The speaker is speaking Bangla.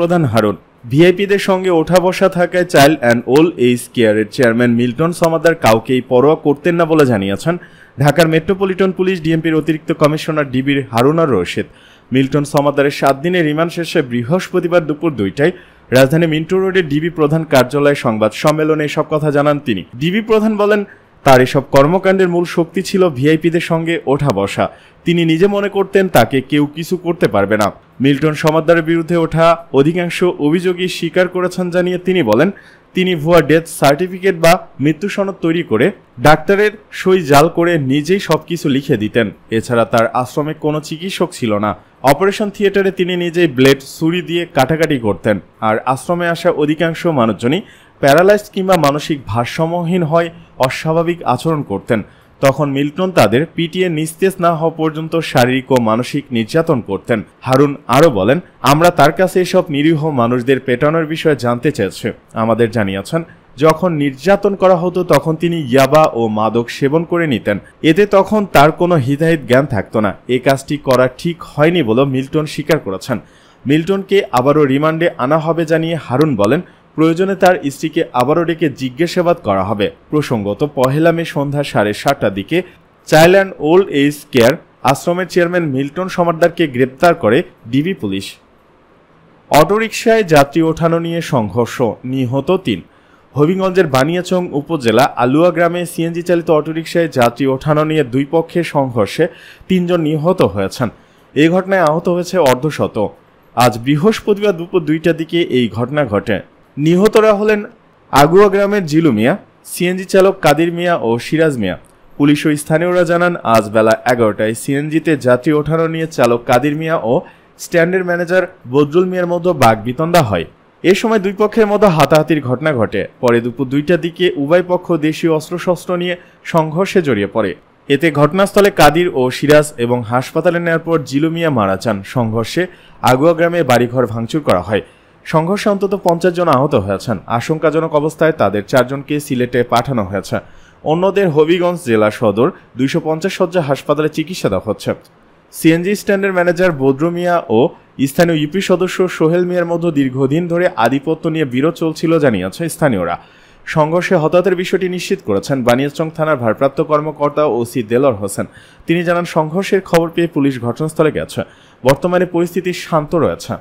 প্রধান হারুন ভিআইপিদের সঙ্গে ওঠা বসা থাকায় চাইল্ড অ্যান্ড ওল্ড এজ কেয়ারের চেয়ারম্যান মিল্টন সমাদ্দার কাউকেই পরোয়া করতেন না বলে জানিয়েছেন ঢাকার মেট্রোপলিটন পুলিশ ডিএমপির অতিরিক্ত কমিশনার ডিবির হারুন আর রশিদ। মিল্টন সমাদ্দারের 7 দিনের রিমান্ড শেষে বৃহস্পতিবার দুপুর 2টায় রাজধানী মিন্টু রোডের ডিবি প্রধান কার্যালয়ে সংবাদ সম্মেলনে এসব কথা জানান তিনি। ডিবি প্রধান বলেন, তার এসব কর্মকাণ্ডের মূল শক্তি ছিল ভিআইপিদের সঙ্গে ওঠা বসা। তিনি নিজে মনে করতেন তাকে কেউ কিছু করতে পারবে না। মিল্টন সমাদ্দারের বিরুদ্ধে ওঠা অধিকাংশ অভিযোগই স্বীকার করেছেন জানিয়ে তিনি বলেন, তিনি ভুয়া ডেথ সার্টিফিকেট বা মৃত্যু সনদ তৈরি করে ডাক্তারের সই জাল করে নিজেই সবকিছু লিখে দিতেন। এছাড়া তার আশ্রমে কোনো চিকিৎসক ছিল না। অপারেশন থিয়েটারে তিনি নিজেই ব্লেড ছুরি দিয়ে কাটাকাটি করতেন। আর আশ্রমে আসা অধিকাংশ মানুষজনই প্যারালাইজড কিংবা মানসিক ভারসাম্যহীন হয় অস্বাভাবিক আচরণ করতেন। তখন মিল্টন তাদের পিটিয়ে নিস্তেজ না হওয়া পর্যন্ত শারীরিক ও মানসিক নির্যাতন করতেন। হারুন আরও বলেন, আমরা তার কাছে এসব নিরীহ মানুষদের পেটানোর বিষয়ে জানতে চেয়েছি। আমাদের জানিয়েছেন, যখন নির্যাতন করা হতো তখন তিনি ইয়াবা ও মাদক সেবন করে নিতেন। এতে তখন তার কোনো হিতাহিত জ্ঞান থাকতো না। এই কাজটি করা ঠিক হয়নি বলে মিল্টন স্বীকার করেছেন। মিল্টনকে আবারও রিমান্ডে আনা হবে জানিয়ে হারুন বলেন, প্রয়োজনে তার স্ত্রীকে আবারও ডেকে জিজ্ঞাসাবাদ করা হবে। প্রসঙ্গত, 1 মে সন্ধ্যা 7:30টার দিকে child and old age care আশ্রমের চেয়ারম্যান মিল্টন সমাদ্দারকে গ্রেপ্তার করে ডিবি পুলিশ। অটোরিকশায় যাত্রী ওঠানো নিয়ে সংঘর্ষ, নিহত 3। হবিগঞ্জের বানিয়াচং উপজেলা আলুয়া গ্রামে সিএনজি চালিত অটোরিকশায় যাত্রী ওঠানো নিয়ে দুই পক্ষের সংঘর্ষে 3 জন নিহত হয়েছেন। এই ঘটনায় আহত হয়েছে অর্ধশত। আজ বৃহস্পতিবার দুপুর 2টার দিকে এই ঘটনা ঘটে। নিহতরা হলেন আগুয়া গ্রামের জিলু মিয়া, সিএনজি চালক কাদির মিয়া ও সিরাজ মিয়া। পুলিশ ও স্থানীয়রা জানান, আজ বেলা 11টায় সিএনজিতে যাত্রী ওঠানো নিয়ে চালক কাদির মিয়া ও স্ট্যান্ডের ম্যানেজার বদরুল মিয়ার মধ্যে বাগবিতণ্ডা হয়। এ সময় দুই পক্ষের মধ্যে হাতাহাতির ঘটনা ঘটে। পরে দুপুর 2টার দিকে উভয় পক্ষ দেশীয় অস্ত্রশস্ত্র নিয়ে সংঘর্ষে জড়িয়ে পড়ে। এতে ঘটনাস্থলে কাদির ও সিরাজ এবং হাসপাতালে নেওয়ার পর জিলু মিয়া মারা যান। সংঘর্ষে আগুয়া গ্রামে বাড়িঘর ভাঙচুর করা হয়। সংঘর্ষে অন্তত 50 জন আহত হয়েছেন। আশঙ্কাজনক অবস্থায় তাদের 4 জনকে সিলেটে পাঠানো হয়েছে। অন্যদের হবিগঞ্জ জেলা সদর 250 শয্যা হাসপাতালে চিকিৎসা দেওয়া হচ্ছে। সিএনজি স্ট্যান্ডের ম্যানেজার বদরু মিয়া ও স্থানীয় ইউপি সদস্য সোহেল মিয়ার মধ্যে দীর্ঘদিন ধরে আধিপত্য নিয়ে বিরোধ চলছিল জানিয়েছে স্থানীয়রা। সংঘর্ষে হতাহতের বিষয়টি নিশ্চিত করেছেন বানিয়াচং থানার ভারপ্রাপ্ত কর্মকর্তা ওসি দেলোয়ার হোসেন। তিনি জানান, সংঘর্ষের খবর পেয়ে পুলিশ ঘটনাস্থলে গেছে। বর্তমানে পরিস্থিতি শান্ত রয়েছে।